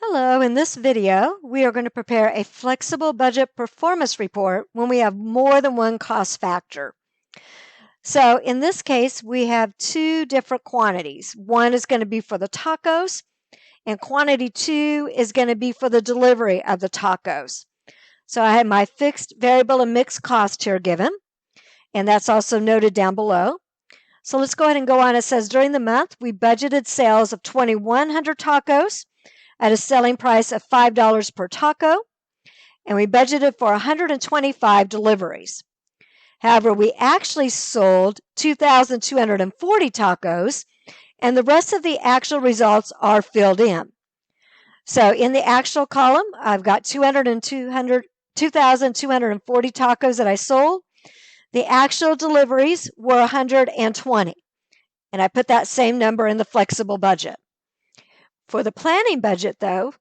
Hello, in this video, we are going to prepare a flexible budget performance report when we have more than one cost factor. So in this case, we have two different quantities. One is going to be for the tacos, and quantity 2 is going to be for the delivery of the tacos. So I have my fixed, variable, and mixed cost here given, and that's also noted down below. So let's go ahead and go on. It says during the month, we budgeted sales of 2,100 tacos at a selling price of $5 per taco, and we budgeted for 125 deliveries. However, we actually sold 2,240 tacos, and the rest of the actual results are filled in. So in the actual column, I've got 2,240 tacos that I sold. The actual deliveries were 120, and I put that same number in the flexible budget. For the planning budget, though,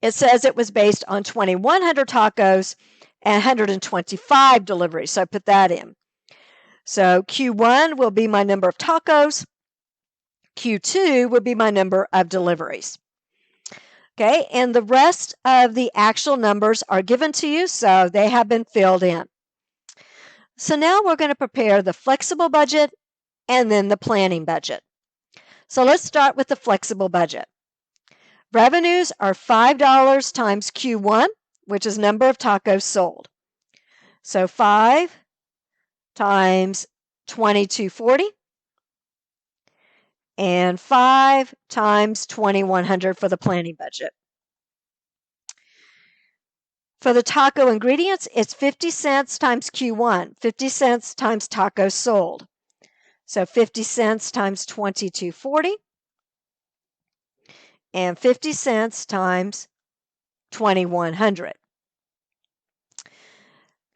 it says it was based on 2,100 tacos and 125 deliveries, so I put that in. So Q1 will be my number of tacos. Q2 would be my number of deliveries. Okay, and the rest of the actual numbers are given to you, so they have been filled in. So now we're going to prepare the flexible budget and then the planning budget. So let's start with the flexible budget. Revenues are $5 times Q1, which is number of tacos sold. So 5 times 2,240 and 5 times 2,100 for the planning budget. For the taco ingredients, it's 50 cents times Q1, 50 cents times tacos sold. So 50 cents times 2,240 and 50 cents times 2,100.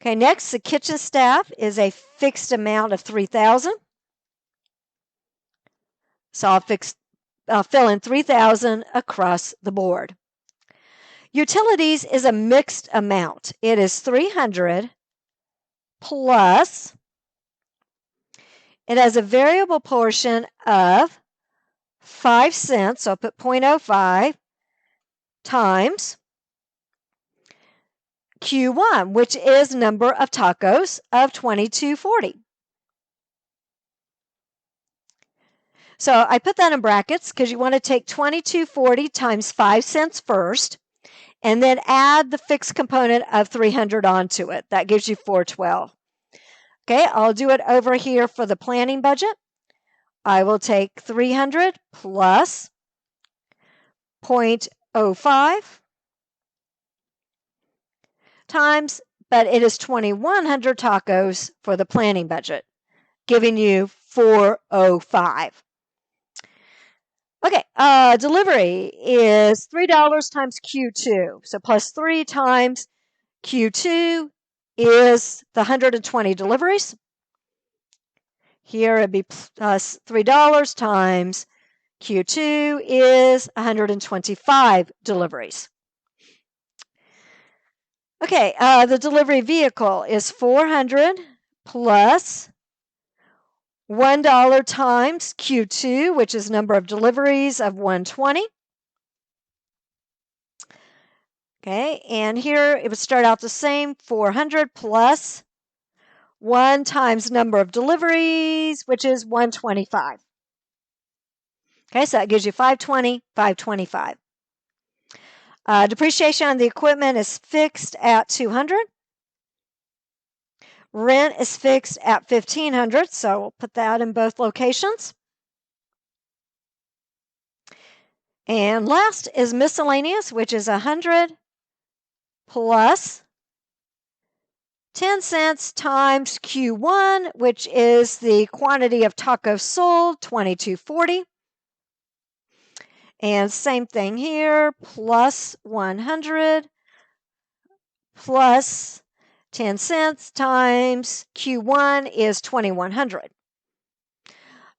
Okay, next, the kitchen staff is a fixed amount of 3,000. So I'll fill in 3,000 across the board. Utilities is a mixed amount. It is 300 plus, it has a variable portion of 5 cents, so I'll put 0.05 times Q1, which is number of tacos of 2,240. So I put that in brackets because you want to take 2,240 times 5 cents first, and then add the fixed component of 300 onto it. That gives you 412. Okay, I'll do it over here for the planning budget. I will take 300 plus 0.05 times, but it is 2,100 tacos for the planning budget, giving you 405. Okay, delivery is $3 times Q2. So plus 3 times Q2 is the 120 deliveries. Here it'd be plus $3 times Q2 is 125 deliveries. Okay, the delivery vehicle is 400 plus $1 times Q2, which is number of deliveries of 120. Okay, and here it would start out the same, 400 plus 1 times number of deliveries, which is 125. Okay, so that gives you 520, 525. Depreciation on the equipment is fixed at 200. Rent is fixed at 1,500, so we'll put that in both locations. And last is miscellaneous, which is 100 plus 10 cents times Q1, which is the quantity of tacos sold, 2,240. And same thing here, plus 100 plus 10 cents times Q1 is 2,100.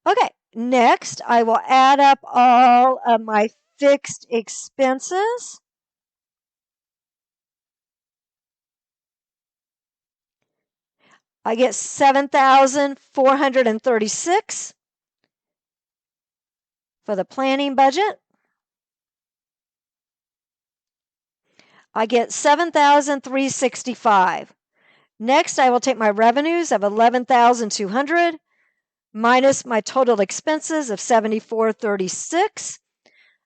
Okay, next I will add up all of my fixed expenses. I get 7,436 for the planning budget. I get $7,365. Next, I will take my revenues of $11,200 minus my total expenses of $74.36.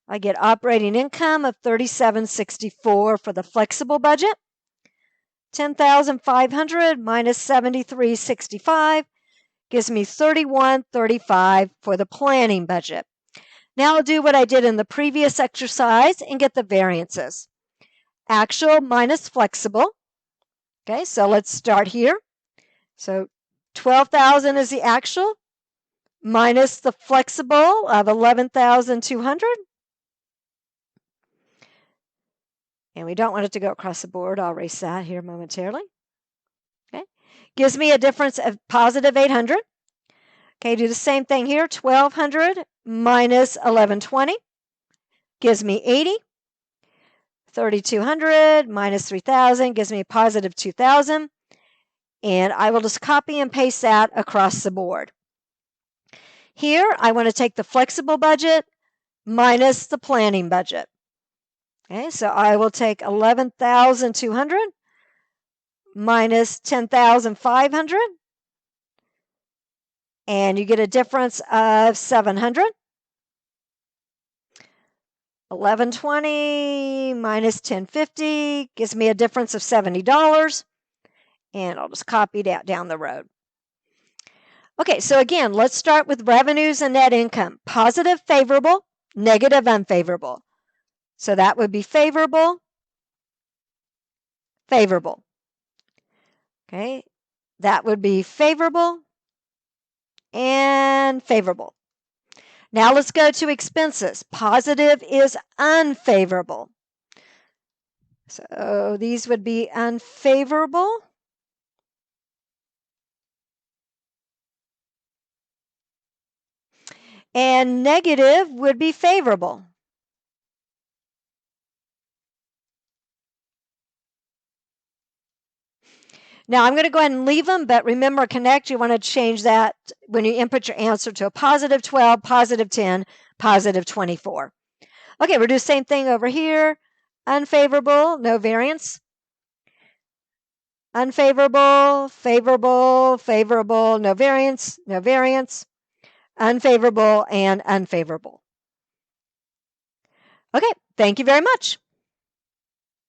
I get operating income of $37.64 for the flexible budget. $10,500 minus $73.65 gives me $31.35 for the planning budget. Now I'll do what I did in the previous exercise and get the variances. Actual minus flexible. Okay, so let's start here. So 12,000 is the actual minus the flexible of 11,200. And we don't want it to go across the board. I'll erase that here momentarily. Okay, gives me a difference of positive 800. Okay, do the same thing here. 1,200 minus 1,120 gives me 80. 3,200 minus 3,000 gives me a positive 2,000. And I will just copy and paste that across the board. Here, I want to take the flexible budget minus the planning budget. Okay, so I will take 11,200 minus 10,500. And you get a difference of 700. 1120 minus 1050 gives me a difference of $70. And I'll just copy that down the road. Okay, so again, let's start with revenues and net income. Positive, favorable, negative, unfavorable. So that would be favorable, favorable. Okay, that would be favorable and favorable. Now let's go to expenses. Positive is unfavorable. So these would be unfavorable. And negative would be favorable. Now I'm going to go ahead and leave them, but remember, connect, you want to change that when you input your answer to a positive 12, positive 10, positive 24. Okay, we'll do the same thing over here. Unfavorable, no variance. Unfavorable, favorable, favorable, no variance, no variance. Unfavorable and unfavorable. Okay, thank you very much.